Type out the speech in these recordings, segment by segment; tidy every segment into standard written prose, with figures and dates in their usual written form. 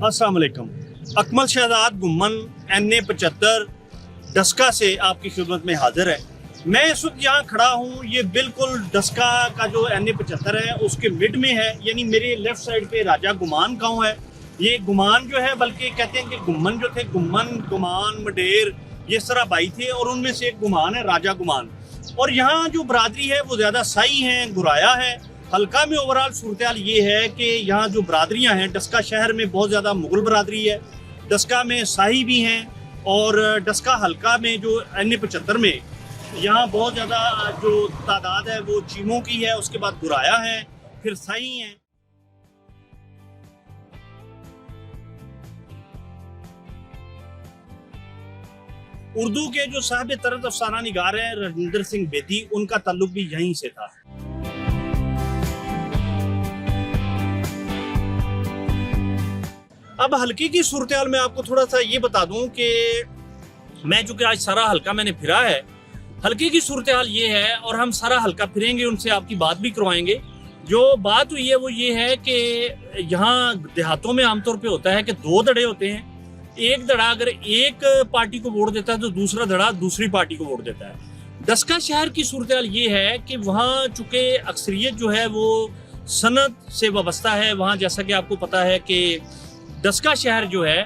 अस्सलाम वालेकुम। अकमल शहजाद गुम्मन NA75 डस्का से आपकी खिदमत में हाजिर है। मैं इस वक्त यहाँ खड़ा हूँ, ये बिल्कुल डस्का का जो NA75 है उसके मिड में है, यानी मेरे लेफ्ट साइड पे राजा गुमान गांव है। ये गुमान जो है, बल्कि कहते हैं कि गुम्मन जो थे, गुमान मडेर ये सारा भाई थे और उनमें से एक गुमान है राजा गुमान। और यहाँ जो बरादरी है वो ज़्यादा साई हैं, गुराया है। हल्का में ओवरऑल सूरत हाल ये है कि यहाँ जो बरादरियाँ हैं, डस्का शहर में बहुत ज़्यादा मुगल बरादरी है, डस्का में शाही भी हैं, और डस्का हल्का में जो NA75 में यहाँ बहुत ज़्यादा जो तादाद है वो चीमों की है, उसके बाद गुराया है, फिर शाही हैं। उर्दू के जो साहिब तरत अफसाना निगार हैं रजिंदर सिंह बेदी, उनका ताल्लुक भी यहीं से था। अब हल्के की सूरत हाल में आपको थोड़ा सा ये बता दूं कि मैं चूंकि आज सारा हल्का मैंने फिरा है, हल्के की सूरत हाल ये है और हम सारा हल्का फिरेंगे, उनसे आपकी बात भी करवाएंगे। जो बात हुई है वो ये है कि यहाँ देहातों में आमतौर पे होता है कि दो धड़े होते हैं। एक धड़ा अगर एक पार्टी को वोट देता है तो दूसरा धड़ा दूसरी पार्टी को वोट देता है। डस्का शहर की सूरत हाल ये है कि वहाँ चूंकि अक्सरियत जो है वो सनत से वाबस्ता है। वहाँ जैसा कि आपको पता है कि डस्का शहर जो है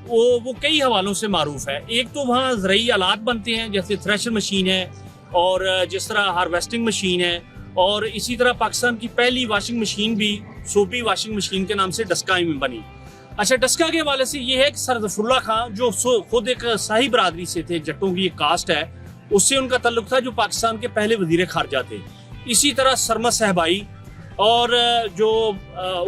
वो कई हवालों से मारूफ है। एक तो वहाँ ज़रूरी आलात बनते हैं, जैसे थ्रेशर मशीन है और जिस तरह हार्वेस्टिंग मशीन है, और इसी तरह पाकिस्तान की पहली वॉशिंग मशीन भी सोपी वॉशिंग मशीन के नाम से डस्का में बनी। अच्छा, डस्का के हवाले से ये है कि सर जफरुल्लाह खां जो खुद एक शाही बरादरी से थे, जट्टों की एक कास्ट है, उससे उनका तल्लुक था, जो पाकिस्तान के पहले वजीर खारजा थे। इसी तरह सरमद सहबाई और जो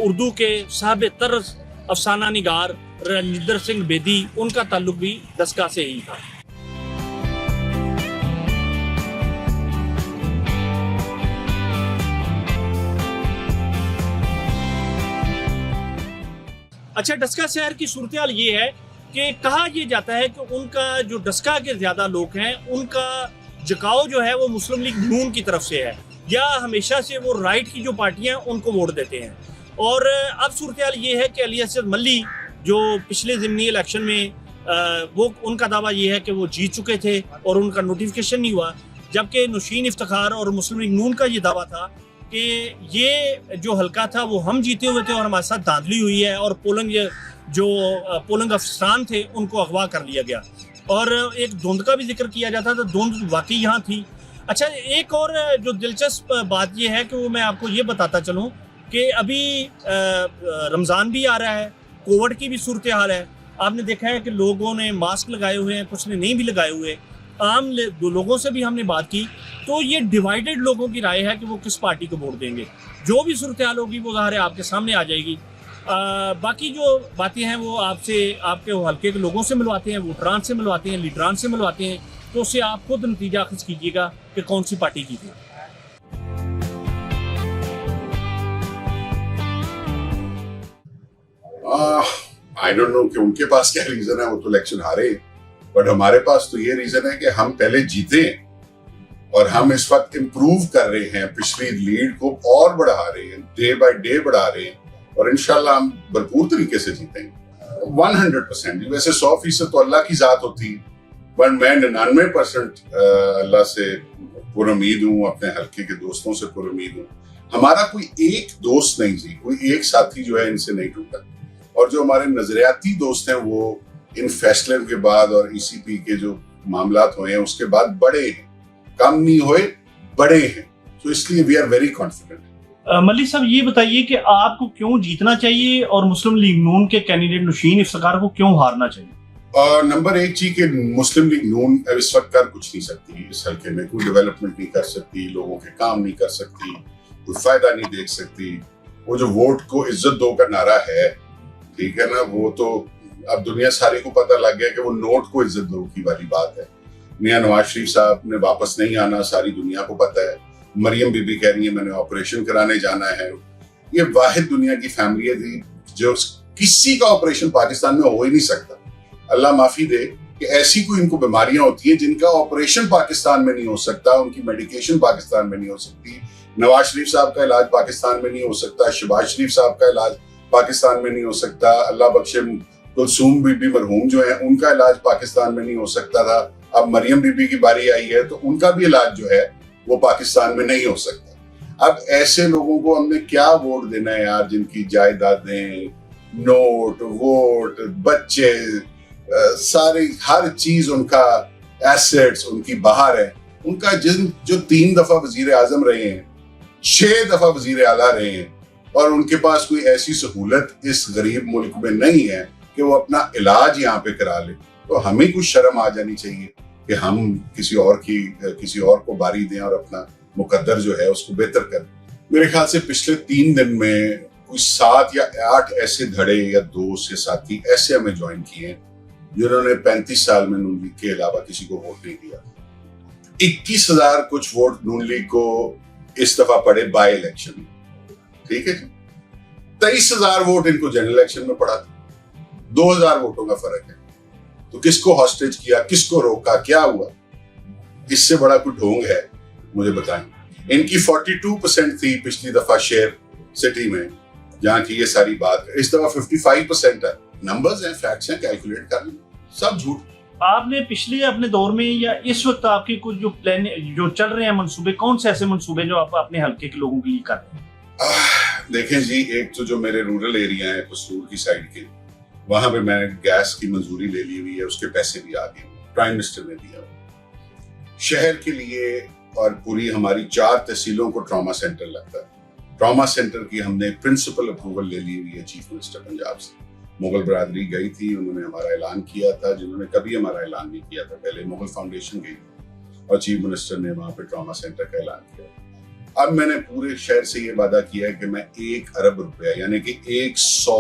उर्दू के साहिब तरस अफसाना निगार रजिंदर सिंह बेदी, उनका ताल्लुक भी डस्का से ही था। अच्छा, डस्का शहर की सूरत हाल ये है कि कहा यह जाता है कि उनका जो डस्का के ज्यादा लोग हैं, उनका झुकाव जो है वो मुस्लिम लीग नून की तरफ से है, या हमेशा से वो राइट की जो पार्टियां उनको वोट देते हैं। और अब सूरत हाल ये है कि अली असद मल्ली जो पिछले ज़िमनी इलेक्शन में वो उनका दावा ये है कि वो जीत चुके थे और उनका नोटिफिकेशन नहीं हुआ, जबकि नौशीन इफ्तिखार और मुस्लिम लीग नून का ये दावा था कि ये जो हल्का था वो हम जीते हुए थे और हमारे साथ धांधली हुई है, और पोलिंग अफसरान थे उनको अगवा कर लिया गया। और एक धुंध का भी जिक्र किया जाता था, धुंध वाकई यहाँ थी। अच्छा, एक और जो दिलचस्प बात ये है कि वो मैं आपको ये बताता चलूँ कि अभी रमज़ान भी आ रहा है, कोविड की भी सूरत हाल है। आपने देखा है कि लोगों ने मास्क लगाए हुए हैं, कुछ ने नहीं भी लगाए हुए। आम लोगों से भी हमने बात की तो ये डिवाइडेड लोगों की राय है कि वो किस पार्टी को वोट देंगे। जो भी सूरत हाल होगी वो ज़ाहिर है आपके सामने आ जाएगी। बाकी जो बातें हैं वो आपसे आपके हल्के के लोगों से मिलवाते हैं, वोटरान से मिलवाते हैं, लीडरान से मिलवाते हैं, तो उससे आप खुद नतीजा अखज़ कीजिएगा कि कौन सी पार्टी की थी। आई डोंट नो कि उनके पास क्या रीजन है, वो तो इलेक्शन हारे, बट हमारे पास तो ये रीजन है कि हम पहले जीते और हम इस वक्त इम्प्रूव कर रहे हैं, पिछली लीड को और बढ़ा रहे हैं, डे बाय डे बढ़ा रहे हैं, और इंशाल्लाह हम भरपूर तरीके से जीतेंगे 100%। वैसे 100% तो अल्लाह की जात होती है, बट मैं 99% अल्लाह से पुरुम्मीद हूँ, अपने हल्के के दोस्तों से पुरुम्मीद हूँ। हमारा कोई एक दोस्त नहीं जी, कोई एक साथी जो है इनसे नहीं टूटा, और जो हमारे नजरियाती दोस्त हैं वो इन फैसले के बाद और ECP के जो मामलात हुए हैं उसके बाद बड़े हैं, कम नहीं हुए, बड़े हैं। तो इसलिए वी आर वेरी कॉन्फिडेंट। मल्ली साहब, ये बताइए कि आपको क्यों जीतना चाहिए और मुस्लिम लीग नून के कैंडिडेट नौशीन इफ्तिखार को क्यों हारना चाहिए? नंबर एक चीज कि मुस्लिम लीग नून इस वक्त कर कुछ नहीं सकती, इस हल्के में कोई डेवलपमेंट नहीं कर सकती, लोगों के काम नहीं कर सकती, कोई फायदा नहीं देख सकती। वो जो वोट को इज्जत दो का नारा है, ठीक है ना, वो तो अब दुनिया सारी को पता लग गया कि वो नोट को इज्जत दो की वाली बात है। मियां नवाज शरीफ साहब ने वापस नहीं आना, सारी दुनिया को पता है। मरियम बीबी कह रही है मैंने ऑपरेशन कराने जाना है। ये वाहिद दुनिया की फैमिली थी जो किसी का ऑपरेशन पाकिस्तान में हो ही नहीं सकता। अल्लाह माफी दे कि ऐसी कोई इनको बीमारियां होती हैं जिनका ऑपरेशन पाकिस्तान में नहीं हो सकता, उनकी मेडिकेशन पाकिस्तान में नहीं हो सकती। नवाज शरीफ साहब का इलाज पाकिस्तान में नहीं हो सकता, शहबाज शरीफ साहब का इलाज पाकिस्तान में नहीं हो सकता, अल्लाह बख्शे कुलसूम बीबी मरहूम जो है उनका इलाज पाकिस्तान में नहीं हो सकता था, अब मरियम बीबी की बारी आई है तो उनका भी इलाज जो है वो पाकिस्तान में नहीं हो सकता। अब ऐसे लोगों को हमने क्या वोट देना है यार, जिनकी जायदादें, नोट, वोट, बच्चे, सारी हर चीज उनका एसेट्स उनकी बाहर है। उनका जो 3 दफा वजीर आजम रहे हैं, 6 दफा वजीर आला रहे हैं, और उनके पास कोई ऐसी सहूलत इस गरीब मुल्क में नहीं है कि वो अपना इलाज यहाँ पे करा ले, तो हमें कुछ शर्म आ जानी चाहिए कि हम किसी और को बारी दें और अपना मुकद्दर जो है उसको बेहतर करें। मेरे ख्याल से पिछले 3 दिन में कोई 7 या 8 ऐसे धड़े या दोस्त या साथी ऐसे हमें ज्वाइन किए हैं जिन्होंने 35 साल में नून लीग के अलावा किसी को वोट नहीं दिया। 21,000 कुछ वोट नून लीग को इस दफा पड़े बाय इलेक्शन में, ठीक है जी। 23,000 वोट इनको जनरल इलेक्शन में पड़ा था, 2,000 वोटों का फर्क है। तो किसको हॉस्टेज किया, किसको रोका, क्या हुआ? इससे बड़ा कोई ढोंग है मुझे बताएं। इनकी 42% थी पिछली दफा शेयर सिटी में, जहां की ये सारी बात है। इस दफा 55% है। नंबर्स हैं, फैक्ट्स हैं, कैलकुलेट कर लें, सब झूठ। आपने पिछले अपने दौर में या इस वक्त आपके कुछ जो प्लान जो चल रहे हैं मंसूबे, कौन से ऐसे मंसूबे जो आप अपने हल्के के लोगों के लिए कर रहे हैं? देखें जी, एक तो जो मेरे रूरल एरिया है कसूर की साइड के, वहां पे मैंने गैस की मंजूरी ले ली हुई है, उसके पैसे भी आ गए, प्राइम मिनिस्टर ने दिया। शहर के लिए और पूरी हमारी 4 तहसीलों को ट्रॉमा सेंटर लगता है। ट्रॉमा सेंटर की हमने प्रिंसिपल अप्रूवल ले ली हुई है चीफ मिनिस्टर पंजाब से। मुगल बरादरी गई थी, उन्होंने हमारा ऐलान किया था, जिन्होंने कभी हमारा ऐलान नहीं किया था पहले। मुगल फाउंडेशन गई और चीफ मिनिस्टर ने वहां पे ट्रॉमा सेंटर का ऐलान किया। अब मैंने पूरे शहर से ये वादा किया है कि मैं 1 अरब रुपया यानी कि 100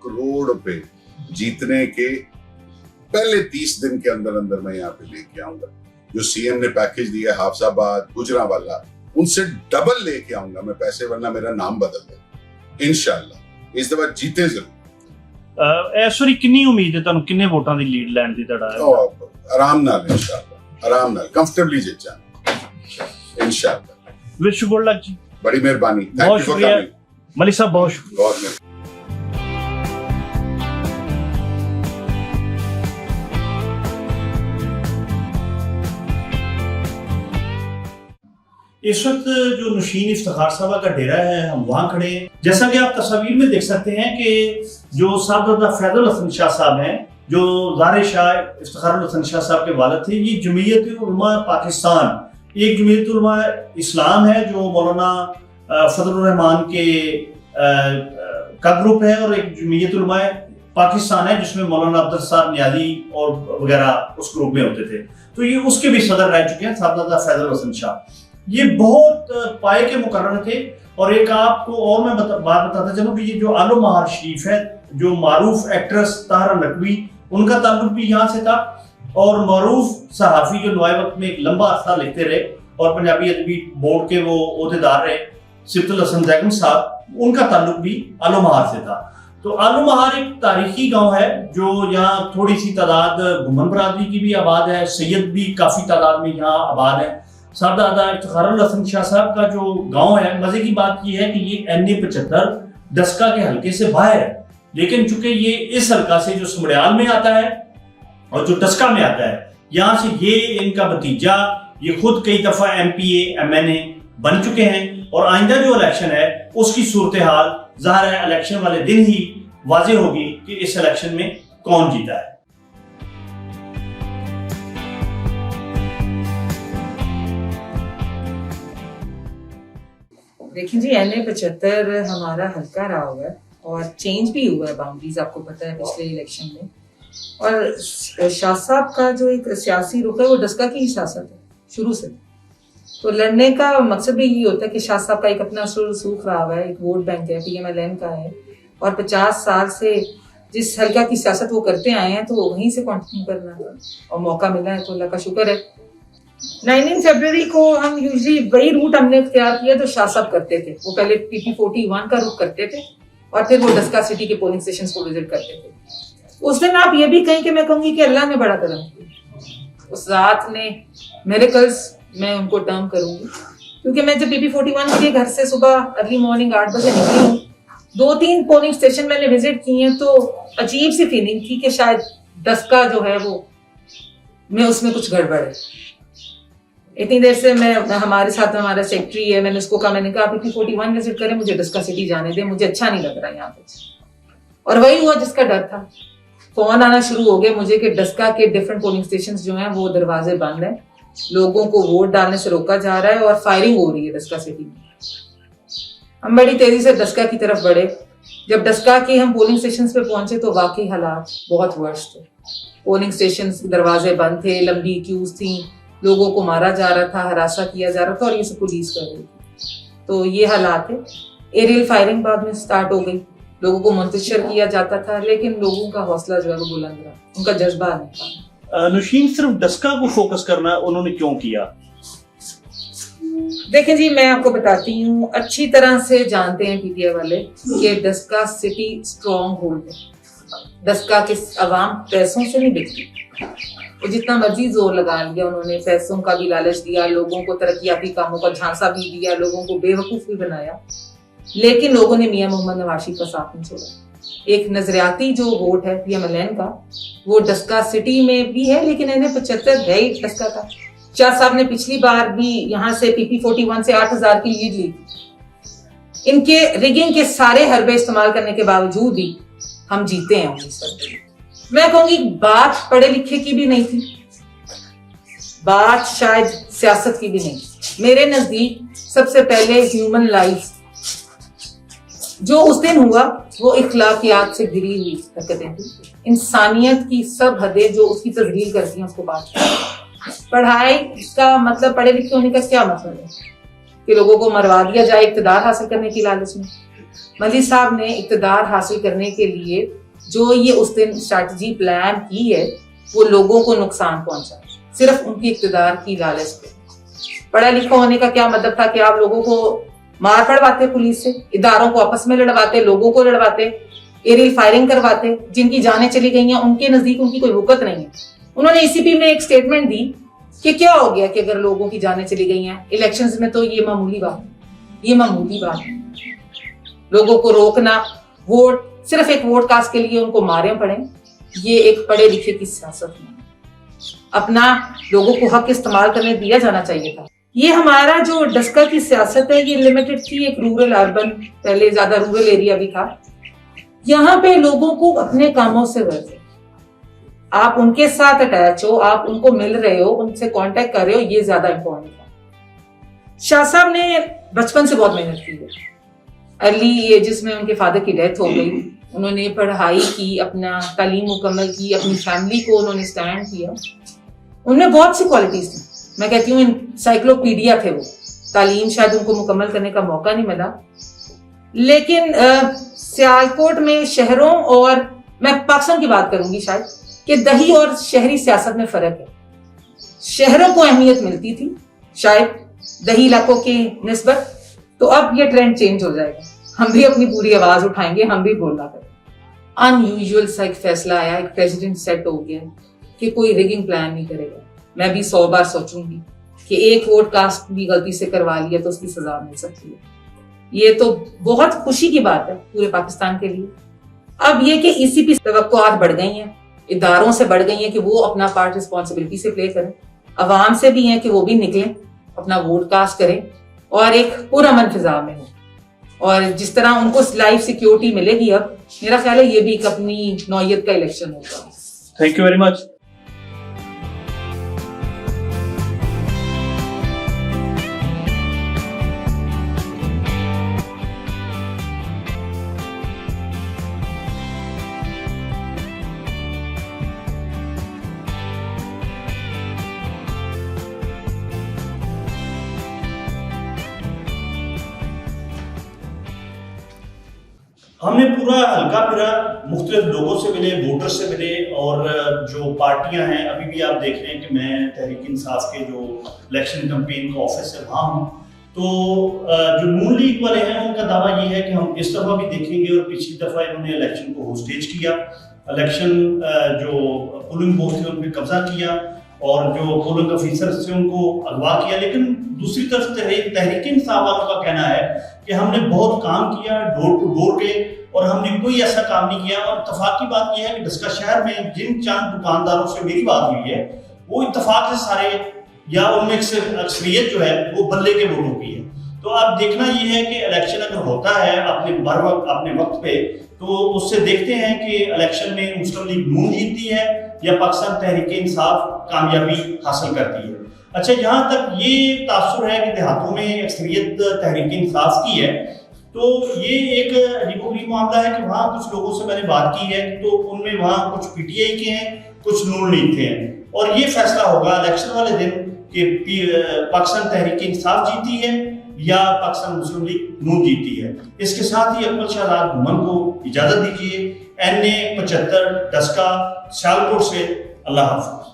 करोड़ रुपए जीतने के पहले 30 दिन के अंदर अंदर मैं यहाँ पे लेके आऊंगा। जो सीएम ने पैकेज दिया हाफसाबाद, गुजरांवाला, उनसे डबल लेके आऊंगा मैं पैसे, वरना मेरा नाम बदल दे इंशाल्लाह। इस दफा जीते जरूर। ऐश्वरी कितनी उम्मीद है ਤੁਹਾਨੂੰ ਕਿੰਨੇ ਵੋਟਾਂ ਦੀ ਲੀਡ ਲੈਣ ਦੀ ਤੁਹਾਡਾ? आराम नाल इंशाल्लाह, आराम नाल कंफर्टेबली जीत जाना इंशाल्लाह। विश यू गुड लक जी, बड़ी मेहरबानी, थैंक बहुत यू फॉर शुक्रिया कमिंग। मलिक साहब, बहुत शुक्रिया। बहुत मेहरबानी। इस वक्त जो नशीन इफ्तिखार साहब का डेरा है, हम वहाँ खड़े हैं। जैसा कि आप तस्वीर में देख सकते हैं कि जो साहबजादा फैजल हसन शाह साहब हैं, जो ज़ाहिर शाह इफ्तिखार हसन शाह साहब के वालिद थे, ये जमीयत उलमा पाकिस्तान, एक जमीयत उलमा इस्लाम है जो मौलाना फजलुर रहमान के का ग्रुप है, और एक जमीयत उलमा पाकिस्तान है जिसमें मौलाना अब्दुल सत्तार नियाज़ी और वगैरह उस ग्रुप में होते थे। तो ये उसके भी सदर रह चुके हैं साहबजादा फैजल हसन शाह। ये बहुत पाए के मुकर्रर थे। और एक आपको और मैं बात बताता चलूं कि ये जो आलो महार शरीफ है, जो मारूफ एक्ट्रेस ताहरा नकवी, उनका ताल्लुक भी यहाँ से था। और मारूफ सहाफ़ी जो नवाए वक्त में एक लंबा अरसा लिखते रहे और पंजाबी अदबी बोर्ड के वो ओहदेदार रहे, सिब्तुल हसन जैगम साहब, उनका ताल्लुक भी आलो महार से था। तो आलो महार एक तारीखी गांव है जो यहाँ थोड़ी सी तादाद घुमन बरादरी की भी आबाद है, सैयद भी काफ़ी तादाद में यहाँ आबाद है। साहबजादा इफ्तिखार हसन शाह साहब का जो गांव है, मजे की बात यह है कि ये NA 75 डस्का के हल्के से बाहर है, लेकिन चूंकि ये इस हल्का से जो सुमड़ियाल में आता है और जो डस्का में आता है, यहाँ से ये इनका भतीजा, ये खुद कई दफा MPA MNA बन चुके हैं। और आइंदा जो इलेक्शन है उसकी सूरत हाल ज़ाहिर है इलेक्शन वाले दिन ही वाज़ेह होगी कि इस इलेक्शन में कौन जीता है। देखिए जी, NA 75 हमारा हल्का रहा हुआ है और चेंज भी हुआ है बाउंड्रीज, आपको पता है पिछले इलेक्शन में। और शाह साहब का जो एक सियासी रुख है वो डस्का की ही सियासत है शुरू से। तो लड़ने का मकसद भी यही होता है कि शाह साहब का एक अपना सूख रहा हुआ है, एक वोट बैंक है, PMLN का है, और 50 साल से जिस हल्का की सियासत वो करते आए हैं तो वहीं से कंटिन्यू करना है और मौका मिला है तो अल्लाह का शुक्र है। 19 फरवरी को हम यूजली वही रूट हमने इख्तियार किया जो शाह साहब करते थे। वो पहले PP41 का रुख करते थे और फिर वो डस्का सिटी के पोलिंग स्टेशन को विजिट करते थे। उस दिन आप ये भी कहें कि मैं कहूंगी कि अल्लाह ने बड़ा करम किया, उस रात ने मिरेकल्स, मैं उनको टर्म करूंगी, क्योंकि मैं जब PP41 के लिए घर से सुबह अर्ली मॉर्निंग 8 बजे निकली हूँ, 2-3 पोलिंग स्टेशन मैंने विजिट किए हैं, तो अजीब सी फीलिंग थी कि शायद डस्का जो है वो मैं उसमें कुछ गड़बड़ है। इतनी देर से मैं हमारे साथ हमारा सेक्रेटरी है, मैंने उसको कहा, मैंने कहा PP41 विजिट करें, मुझे डस्का सिटी जाने दे, मुझे अच्छा नहीं लग रहा यहाँ पे। और वही हुआ जिसका डर था। फोन आना शुरू हो गए मुझे कि डस्का के डिफरेंट पोलिंग स्टेशन जो हैं वो दरवाजे बंद हैं, लोगों को वोट डालने से रोका जा रहा है और फायरिंग हो रही है डस्का सिटी में। हम बड़ी तेजी से डस्का की तरफ बढ़े। जब डस्का के हम पोलिंग स्टेशन पे पहुंचे तो वाकई हालात बहुत वर्स्ट थे। पोलिंग स्टेशन दरवाजे बंद थे, लंबी क्यूज थी, लोगों को मारा जा रहा था, हरासा किया जा रहा था और ये सब पुलिस कर रही थी। तो ये हालात है। एरियल फायरिंग बाद में स्टार्ट हो गई, लोगों को मुंतशिर किया जाता था, लेकिन लोगों का हौसला जो है वो बुलंद रहा, उनका जज्बा नहीं था। नौशीन, सिर्फ डस्का को फोकस करना उन्होंने क्यों किया? देखें जी, मैं आपको बताती हूँ, अच्छी तरह से जानते हैं PTI वाले कि डस्का सिटी स्ट्रॉन्ग होल्ड है। डस्का के अवाम पैसों से नहीं बिकती, वो जितना मर्जी जोर लगा लिया उन्होंने, पैसों का भी लालच दिया, लोगों को तरक्याती कामों का झांसा भी दिया, लोगों को बेवकूफ भी बनाया, लेकिन लोगों ने मियां मोहम्मद नवाज शरीफ का साथ नहीं छोड़ा। एक नजरियाती जो वोट है PMLN का, वो डस्का सिटी में भी है, लेकिन इन्हें 75 है ही डस्का का। शाह साहब ने पिछली बार भी यहाँ से PP41 से 8,000 की लीड ली थी। इनके रिगिंग के सारे हरबे इस्तेमाल करने के बावजूद भी हम जीते हैं अमृतसर। मैं कहूंगी बात पढ़े लिखे की भी नहीं थी, बात शायद सियासत की भी नहीं। मेरे नजदीक सबसे पहले ह्यूमन लाइफ जो उस दिन हुआ वो इखलाकियात से घिरी हुई हरकतें थी। इंसानियत की सब हदें जो उसकी तस्वीर करती हैं उसको बात की। पढ़ाई का मतलब, पढ़े लिखे होने का क्या मतलब है कि लोगों को मरवा दिया जाए इक्तदार हासिल करने की लालच में। मली साहब ने इक्तदार हासिल करने के लिए जो ये उस दिन स्ट्रैटेजी प्लान की है वो लोगों को नुकसान पहुंचा, सिर्फ उनकी इक्तदार की लालच पे। पढ़ा लिखा होने का क्या मतलब था कि आप लोगों को मार पड़वाते, पुलिस से इदारों को आपस में लड़वाते, लोगों को लड़वाते, एरियल फायरिंग करवाते, जिनकी जानें चली गई हैं उनके नजदीक उनकी कोई वक़्त नहीं है। उन्होंने ECP में एक स्टेटमेंट दी कि क्या हो गया कि अगर लोगों की जानें चली गई हैं इलेक्शंस में, तो ये मामूली बात, ये मामूली बात है। लोगों को रोकना, वोट सिर्फ एक वोट कास्ट के लिए उनको मारे पड़े, ये एक पढ़े लिखे की सियासत है। अपना लोगों को हक इस्तेमाल करने दिया जाना चाहिए था। ये हमारा जो डस्का की सियासत है ये लिमिटेड थी, एक रूरल अर्बन, पहले ज्यादा रूरल एरिया भी था। यहाँ पे लोगों को अपने कामों से गर्ज, आप उनके साथ अटैच हो, आप उनको मिल रहे हो, उनसे कांटेक्ट कर रहे हो, ये ज्यादा इंपॉर्टेंट था। शाह साहब ने बचपन से बहुत मेहनत की है। अर्ली एजेस में उनके फादर की डेथ हो गई, उन्होंने पढ़ाई की, अपना तालीम मुकम्मल की, अपनी फैमिली को उन्होंने स्टैंड किया। उनमें बहुत सी क्वालिटीज थी, मैं कहती हूँ एनसाइक्लोपीडिया थे वो। तालीम शायद उनको मुकम्मल करने का मौका नहीं मिला, लेकिन सियालकोट में शहरों और, मैं पाकिस्तान की बात करूंगी शायद, कि दही और शहरी सियासत में फर्क है। शहरों को अहमियत मिलती थी शायद दही इलाकों की निस्बत, तो अब ये ट्रेंड चेंज हो जाएगा। हम भी अपनी पूरी आवाज उठाएंगे, हम भी बोलना करेंगे। अनयूजुअल सा एक फैसला आया, एक प्रेसिडेंट सेट हो गया कि कोई रिगिंग प्लान नहीं करेगा। मैं भी 100 बार सोचूंगी कि एक वोट कास्ट भी गलती से करवा लिया तो उसकी सजा मिल सकती है। ये तो बहुत खुशी की बात है पूरे पाकिस्तान के लिए। अब ये कि ECP तवक्कुआत बढ़ गई हैं, इदारों से बढ़ गई हैं कि वो अपना पार्ट रिस्पॉन्सिबिलिटी से प्ले करें, अवाम से भी हैं कि वो भी निकलें, अपना वोट कास्ट करें और एक पुरअमन फिजा में हो। और जिस तरह उनको लाइफ सिक्योरिटी मिलेगी, अब मेरा ख्याल है ये भी एक अपनी नौयत का इलेक्शन होगा। Thank you very much. हमने पूरा हल्का फिरा, मुख्तलिफ लोगों से मिले, वोटर से मिले, और जो पार्टियां हैं, अभी भी आप देख रहे हैं कि मैं तहरीक इंसाफ के जो इलेक्शन कैंपेन का ऑफिस है वहाँ हूँ। तो जो नून लीग वाले हैं उनका दावा ये है कि हम इस दफ़ा भी देखेंगे, और पिछली दफ़ा इन्होंने इलेक्शन को होस्टेज किया, इलेक्शन जो पोलिंग बूथ थे उन पर कब्जा किया, और जो पोलिंग ऑफिसर्स थे उनको अगवा किया। लेकिन दूसरी तरफ तहरीक इंसाफ वालों का कहना है कि हमने बहुत काम किया डोर टू डोर के, और हमने कोई ऐसा काम नहीं किया। और इत्तेफाक की बात यह है कि डस्का शहर में जिन चंद दुकानदारों से मेरी बात हुई है वो इत्तेफाक से सारे या उनमें से अक्सरियत जो है वो बल्ले के वोटों की है। तो अब देखना ये है कि इलेक्शन अगर होता है अपने वक्त पे, तो उससे देखते हैं कि इलेक्शन में मुस्लिम लीग नून जीतती है या पाकिस्तान तहरीक इंसाफ कामयाबी हासिल करती है। अच्छा, यहाँ तक ये तासुर है कि देहातों में अक्सरियत तहरीक इंसाफ की है, तो ये एक अजीबोगरीब मामला है कि वहाँ कुछ लोगों से मैंने बात की है तो उनमें वहाँ कुछ पीटीआई के हैं, कुछ नून लीग के हैं, और ये फैसला होगा इलेक्शन वाले दिन कि पाकिस्तान तहरीक इंसाफ जीती है या पाकिस्तान मुस्लिम लीग नून जीती है। इसके साथ ही अकमल शहजाद घुमन को इजाजत दीजिए। NA 75 डस्का सियालकोट से। अल्लाह हाफ़िज़।